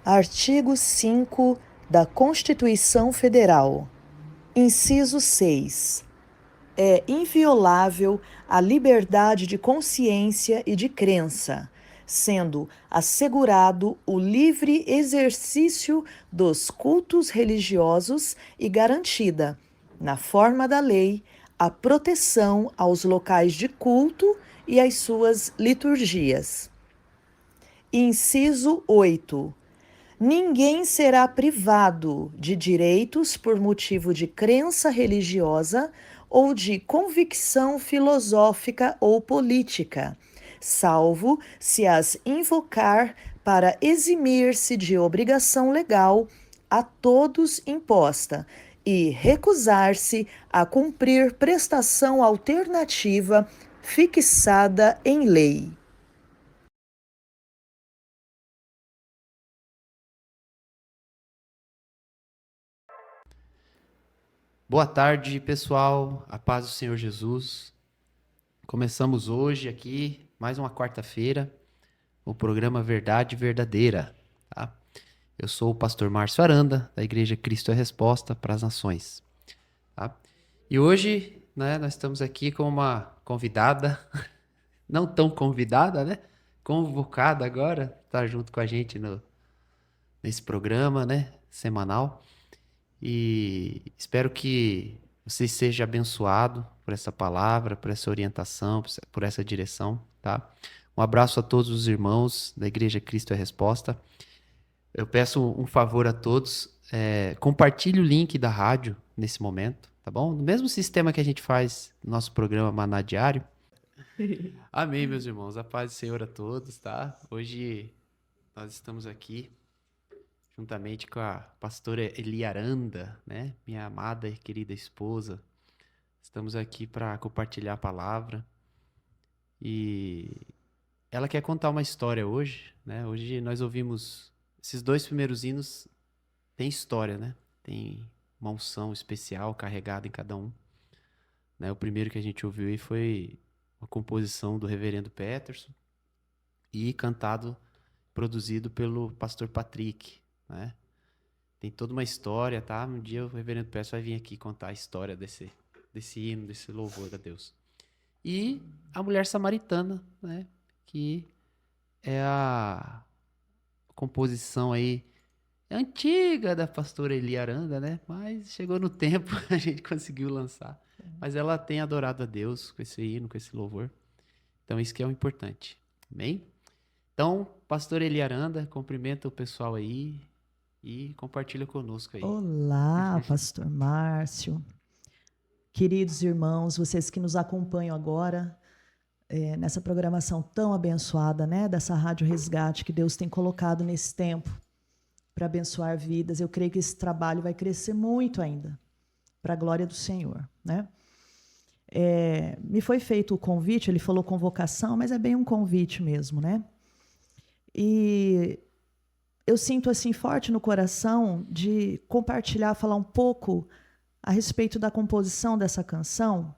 Artigo 5 da Constituição Federal. Inciso 6. É inviolável a liberdade de consciência e de crença, sendo assegurado o livre exercício dos cultos religiosos e garantida, na forma da lei, a proteção aos locais de culto e às suas liturgias. Inciso 8. Ninguém será privado de direitos por motivo de crença religiosa ou de convicção filosófica ou política, salvo se as invocar para eximir-se de obrigação legal a todos imposta e recusar-se a cumprir prestação alternativa fixada em lei. Boa tarde, pessoal. A paz do Senhor Jesus. Começamos hoje aqui, mais uma quarta-feira, o programa Verdade Verdadeira. Tá? Eu sou o pastor Márcio Aranda, da Igreja Cristo é Resposta para as Nações. Tá? E hoje, nós estamos aqui com uma convidada, não tão convidada, né? Convocada agora, está junto com a gente nesse programa, né? Semanal. E espero que você seja abençoado por essa palavra, por essa orientação, por essa direção, tá? Um abraço a todos os irmãos da Igreja Cristo é Resposta. Eu peço um favor a todos, compartilhe o link da rádio nesse momento, tá bom? No mesmo sistema que a gente faz no nosso programa Maná Diário. Amém, meus irmãos. A paz do Senhor a todos, tá? Hoje nós estamos aqui juntamente com a pastora Eliaranda, né? Minha amada e querida esposa. Estamos aqui para compartilhar a palavra. E ela quer contar uma história hoje, né? Hoje nós ouvimos esses dois primeiros hinos, tem história, né? Tem uma unção especial carregada em cada um, né? O primeiro que a gente ouviu aí foi uma composição do reverendo Peterson e cantado, produzido pelo pastor Patrick, né? Tem toda uma história, tá? Um dia o reverendo Peterson vai vir aqui contar a história desse hino, desse louvor a Deus. E a mulher samaritana, né? Que é a composição aí antiga da pastora Eli Aranda, né? Mas chegou no tempo, a gente conseguiu lançar. Mas ela tem adorado a Deus com esse hino, com esse louvor. Então isso que é o importante. Amém? Então, pastor Eli Aranda, cumprimenta o pessoal aí e compartilha conosco aí. Olá, pastor Márcio. Queridos irmãos, vocês que nos acompanham agora nessa programação tão abençoada, né, dessa Rádio Resgate que Deus tem colocado nesse tempo para abençoar vidas. Eu creio que esse trabalho vai crescer muito ainda, para a glória do Senhor, né? Me foi feito o convite, ele falou convocação, mas é bem um convite mesmo, né? E eu sinto assim forte no coração de compartilhar, falar um pouco a respeito da composição dessa canção.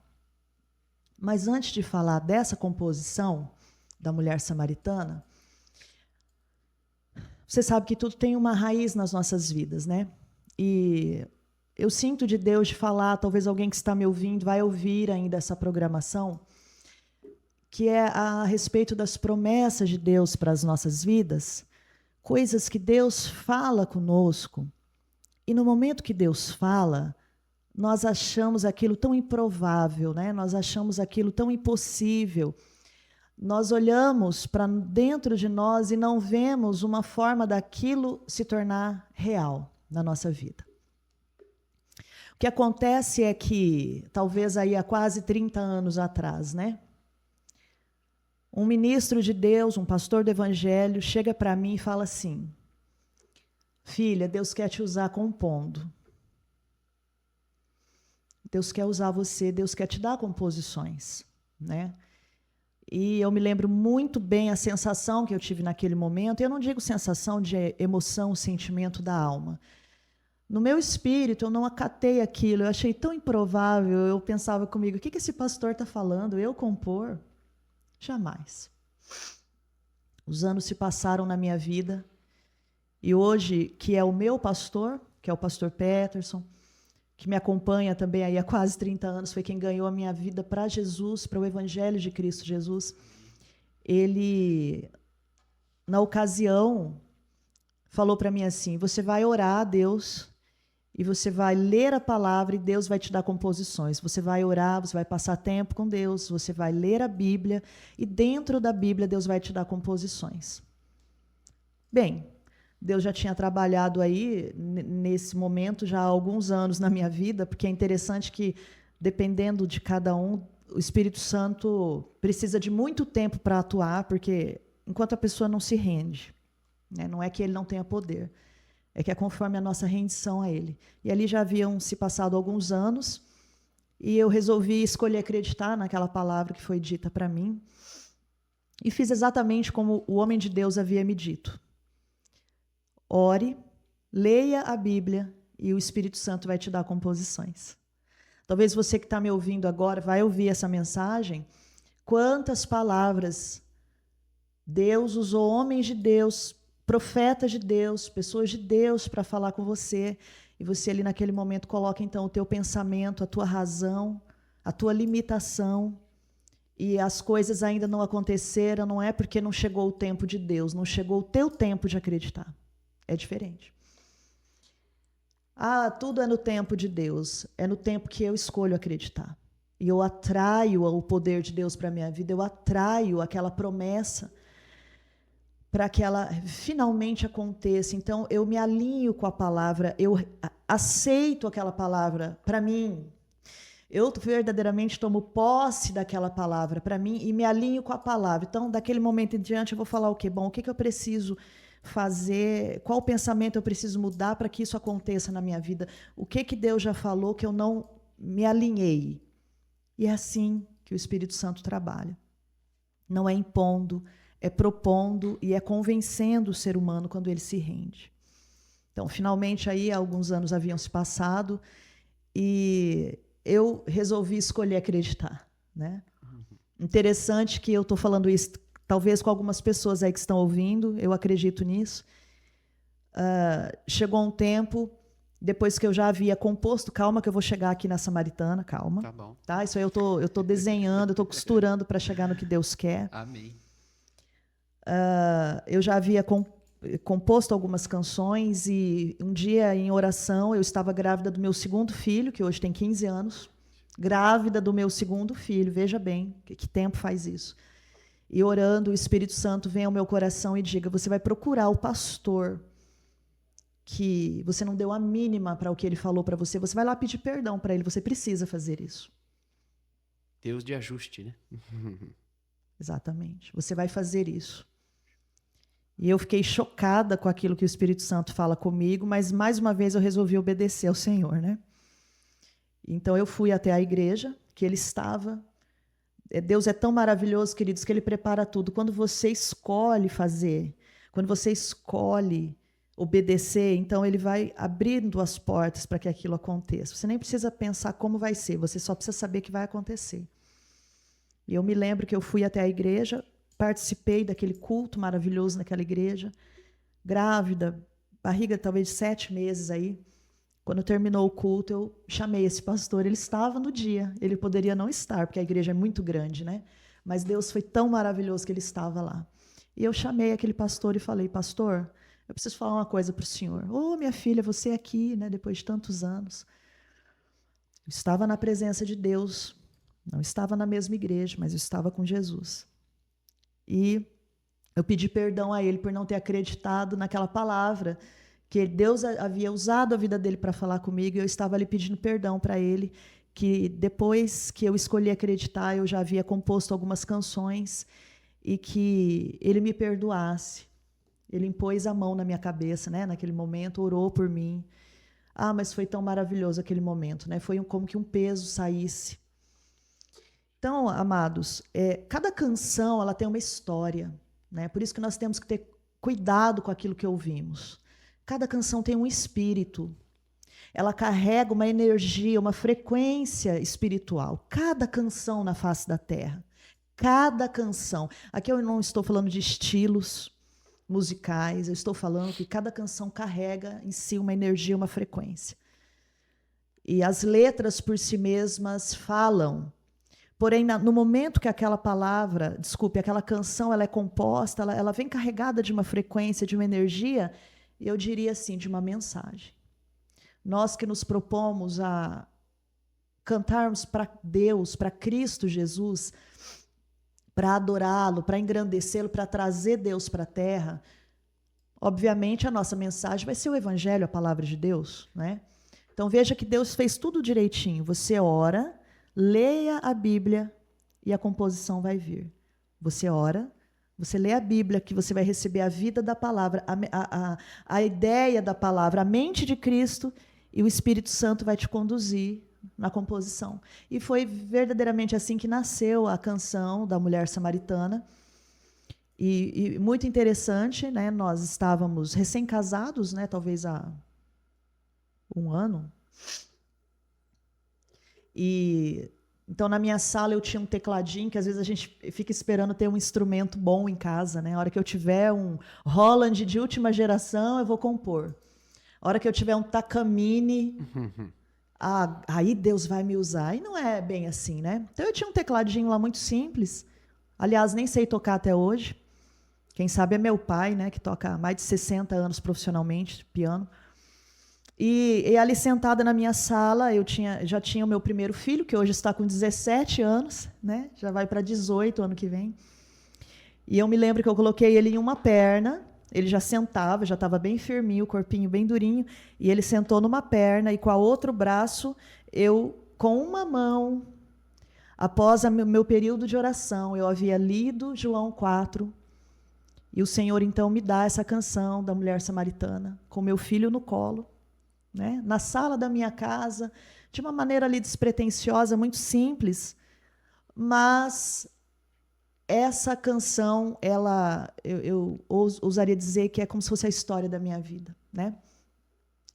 Mas antes de falar dessa composição da mulher samaritana, você sabe que tudo tem uma raiz nas nossas vidas, né? E eu sinto de Deus de falar, talvez alguém que está me ouvindo vai ouvir ainda essa programação, que é a respeito das promessas de Deus para as nossas vidas, coisas que Deus fala conosco. E no momento que Deus fala, nós achamos aquilo tão improvável, né? Nós achamos aquilo tão impossível. Nós olhamos para dentro de nós e não vemos uma forma daquilo se tornar real na nossa vida. O que acontece é que, talvez aí há quase 30 anos atrás, né? Um ministro de Deus, um pastor do evangelho, chega para mim e fala assim: filha, Deus quer te usar compondo. Deus quer usar você, Deus quer te dar composições, né? E eu me lembro muito bem a sensação que eu tive naquele momento. Eu não digo sensação de emoção, sentimento da alma. No meu espírito, eu não acatei aquilo. Eu achei tão improvável. Eu pensava comigo, o que esse pastor está falando? Eu compor? Jamais. Os anos se passaram na minha vida E hoje, que é o meu pastor, que é o pastor Peterson, que me acompanha também aí há quase 30 anos, foi quem ganhou a minha vida para Jesus, para o Evangelho de Cristo Jesus. Ele, na ocasião, falou para mim assim: você vai orar a Deus e você vai ler a palavra e Deus vai te dar composições. Você vai orar, você vai passar tempo com Deus, você vai ler a Bíblia e dentro da Bíblia Deus vai te dar composições. Bem, Deus já tinha trabalhado aí nesse momento já há alguns anos na minha vida, porque é interessante que, dependendo de cada um, o Espírito Santo precisa de muito tempo para atuar, porque enquanto a pessoa não se rende, né? Não é que ele não tenha poder, é que é conforme a nossa rendição a ele. E ali já haviam se passado alguns anos, e eu resolvi escolher acreditar naquela palavra que foi dita para mim, e fiz exatamente como o homem de Deus havia me dito. Ore, leia a Bíblia e o Espírito Santo vai te dar composições. Talvez você que está me ouvindo agora vai ouvir essa mensagem. Quantas palavras Deus usou homens de Deus, profetas de Deus, pessoas de Deus para falar com você. E você ali naquele momento coloca então o teu pensamento, a tua razão, a tua limitação. E as coisas ainda não aconteceram, não é porque não chegou o tempo de Deus, não chegou o teu tempo de acreditar. É diferente. Tudo é no tempo de Deus. É no tempo que eu escolho acreditar. E eu atraio o poder de Deus para a minha vida. Eu atraio aquela promessa para que ela finalmente aconteça. Então, eu me alinho com a palavra. Eu aceito aquela palavra para mim. Eu verdadeiramente tomo posse daquela palavra para mim e me alinho com a palavra. Então, daquele momento em diante, eu vou falar o quê? Bom, o que eu preciso fazer, qual pensamento eu preciso mudar para que isso aconteça na minha vida, o que Deus já falou que eu não me alinhei. E é assim que o Espírito Santo trabalha. Não é impondo, é propondo e é convencendo o ser humano quando ele se rende. Então, finalmente, aí, alguns anos haviam se passado e eu resolvi escolher acreditar, né? Interessante que eu estou falando isso talvez com algumas pessoas aí que estão ouvindo, eu acredito nisso. Chegou um tempo, depois que eu já havia composto, calma que eu vou chegar aqui na Samaritana, calma. Tá bom. Tá? Isso aí eu tô desenhando, eu tô costurando para chegar no que Deus quer. Amém. Eu já havia composto algumas canções e um dia em oração eu estava grávida do meu segundo filho, que hoje tem 15 anos. Grávida do meu segundo filho, veja bem, que tempo faz isso. E orando, o Espírito Santo vem ao meu coração e diga: você vai procurar o pastor que você não deu a mínima para o que ele falou para você. Você vai lá pedir perdão para ele. Você precisa fazer isso. Deus de ajuste, né? Exatamente. Você vai fazer isso. E eu fiquei chocada com aquilo que o Espírito Santo fala comigo, mas mais uma vez eu resolvi obedecer ao Senhor, né? Então eu fui até a igreja que ele estava. Deus é tão maravilhoso, queridos, que ele prepara tudo. Quando você escolhe fazer, quando você escolhe obedecer, então ele vai abrindo as portas para que aquilo aconteça. Você nem precisa pensar como vai ser, você só precisa saber que vai acontecer. E eu me lembro que eu fui até a igreja, participei daquele culto maravilhoso naquela igreja, grávida, barriga talvez de 7 meses aí. Quando terminou o culto, eu chamei esse pastor. Ele estava no dia. Ele poderia não estar, porque a igreja é muito grande, né? Mas Deus foi tão maravilhoso que ele estava lá. E eu chamei aquele pastor e falei: pastor, eu preciso falar uma coisa para o senhor. Minha filha, você aqui, né? Depois de tantos anos. Eu estava na presença de Deus. Não estava na mesma igreja, mas eu estava com Jesus. E eu pedi perdão a ele por não ter acreditado naquela palavra que Deus havia usado a vida dele para falar comigo, e eu estava ali pedindo perdão para ele, que depois que eu escolhi acreditar, eu já havia composto algumas canções, e que ele me perdoasse. Ele impôs a mão na minha cabeça, né, naquele momento, orou por mim. Mas foi tão maravilhoso aquele momento, né? Foi como que um peso saísse. Então, amados, cada canção ela tem uma história, né? Por isso que nós temos que ter cuidado com aquilo que ouvimos. Cada canção tem um espírito. Ela carrega uma energia, uma frequência espiritual. Cada canção na face da terra. Cada canção. Aqui eu não estou falando de estilos musicais. Eu estou falando que cada canção carrega em si uma energia, uma frequência. E as letras por si mesmas falam. Porém, no momento que aquela palavra, aquela canção, ela é composta, ela vem carregada de uma frequência, de uma energia, eu diria assim, de uma mensagem. Nós que nos propomos a cantarmos para Deus, para Cristo Jesus, para adorá-lo, para engrandecê-lo, para trazer Deus para a terra, obviamente a nossa mensagem vai ser o Evangelho, a palavra de Deus, né? Então veja que Deus fez tudo direitinho. Você ora, leia a Bíblia e a composição vai vir. Você ora, você lê a Bíblia, que você vai receber a vida da palavra, a ideia da palavra, a mente de Cristo, e o Espírito Santo vai te conduzir na composição. E foi verdadeiramente assim que nasceu a canção da Mulher Samaritana. E muito interessante, né? Nós estávamos recém-casados, né? Talvez há 1 ano. E então na minha sala eu tinha um tecladinho, que às vezes a gente fica esperando ter um instrumento bom em casa, né? A hora que eu tiver um Roland de última geração, eu vou compor. A hora que eu tiver um Takamine, aí Deus vai me usar. E não é bem assim, né? Então eu tinha um tecladinho lá muito simples. Aliás, nem sei tocar até hoje. Quem sabe é meu pai, né? Que toca há mais de 60 anos profissionalmente piano. E ali sentada na minha sala, já tinha o meu primeiro filho, que hoje está com 17 anos, né? Já vai para 18 ano que vem. E eu me lembro que eu coloquei ele em uma perna, ele já sentava, já estava bem firminho, o corpinho bem durinho, e ele sentou numa perna, e com o outro braço, eu, com uma mão, após o meu período de oração, eu havia lido João 4, e o Senhor então me dá essa canção da Mulher Samaritana, com meu filho no colo, né? Na sala da minha casa, de uma maneira ali despretensiosa, muito simples, mas essa canção, eu ousaria dizer que é como se fosse a história da minha vida, né?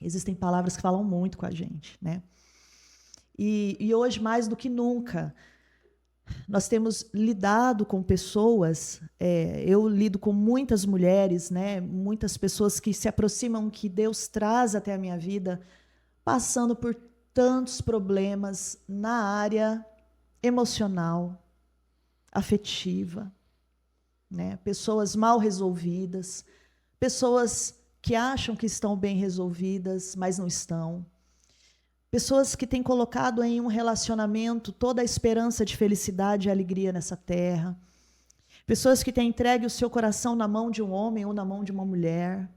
Existem palavras que falam muito com a gente, né? E hoje, mais do que nunca, nós temos lidado com pessoas, eu lido com muitas mulheres, né? Muitas pessoas que se aproximam, que Deus traz até a minha vida, passando por tantos problemas na área emocional, afetiva, né? Pessoas mal resolvidas, pessoas que acham que estão bem resolvidas, mas não estão. Pessoas que têm colocado em um relacionamento toda a esperança de felicidade e alegria nessa terra. Pessoas que têm entregue o seu coração na mão de um homem ou na mão de uma mulher.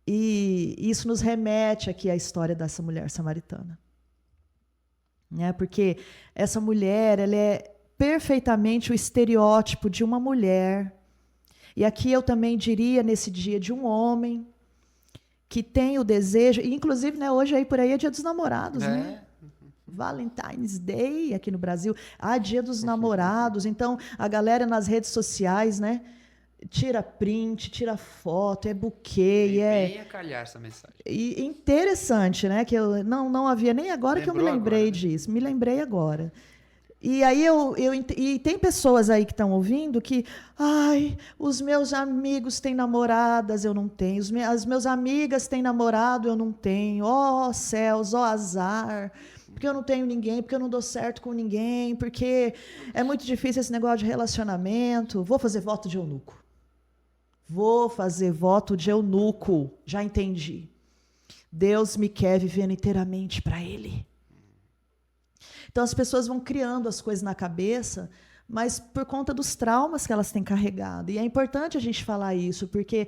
E isso nos remete aqui à história dessa mulher samaritana. Né? Porque essa mulher, ela é perfeitamente o estereótipo de uma mulher. E aqui eu também diria, nesse dia, de um homem que tem o desejo, e inclusive, né, hoje aí por aí é Dia dos Namorados, né? Valentine's Day aqui no Brasil, Dia dos Namorados. Então, a galera nas redes sociais, né, tira print, tira foto, é buquê, Bem a calhar essa mensagem. E interessante, né, que eu não havia nem agora. Lembrou que eu me lembrei agora, né? Disso, me lembrei agora. E aí e tem pessoas aí que estão ouvindo que, os meus amigos têm namoradas, eu não tenho. As minhas amigas têm namorado, eu não tenho. Ó céus, ó azar, porque eu não tenho ninguém, porque eu não dou certo com ninguém, porque é muito difícil esse negócio de relacionamento. Vou fazer voto de eunuco. Vou fazer voto de eunuco. Já entendi. Deus me quer vivendo inteiramente para Ele. Então, as pessoas vão criando as coisas na cabeça, mas por conta dos traumas que elas têm carregado. E é importante a gente falar isso, porque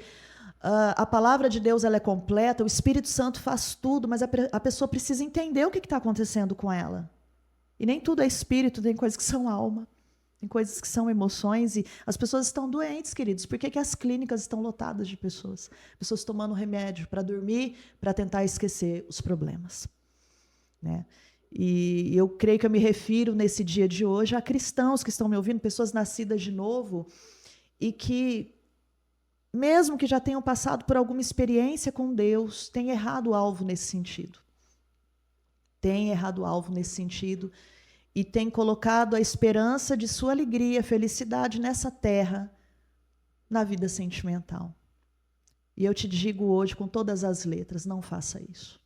a palavra de Deus ela é completa, o Espírito Santo faz tudo, mas a pessoa precisa entender o que está acontecendo com ela. E nem tudo é espírito, tem coisas que são alma, tem coisas que são emoções, e as pessoas estão doentes, queridos. Por que as clínicas estão lotadas de pessoas? Pessoas tomando remédio para dormir, para tentar esquecer os problemas. Né? E eu creio que eu me refiro, nesse dia de hoje, a cristãos que estão me ouvindo, pessoas nascidas de novo, e que, mesmo que já tenham passado por alguma experiência com Deus, têm errado o alvo nesse sentido. Têm errado o alvo nesse sentido, e têm colocado a esperança de sua alegria, felicidade nessa terra, na vida sentimental. E eu te digo hoje, com todas as letras, não faça isso.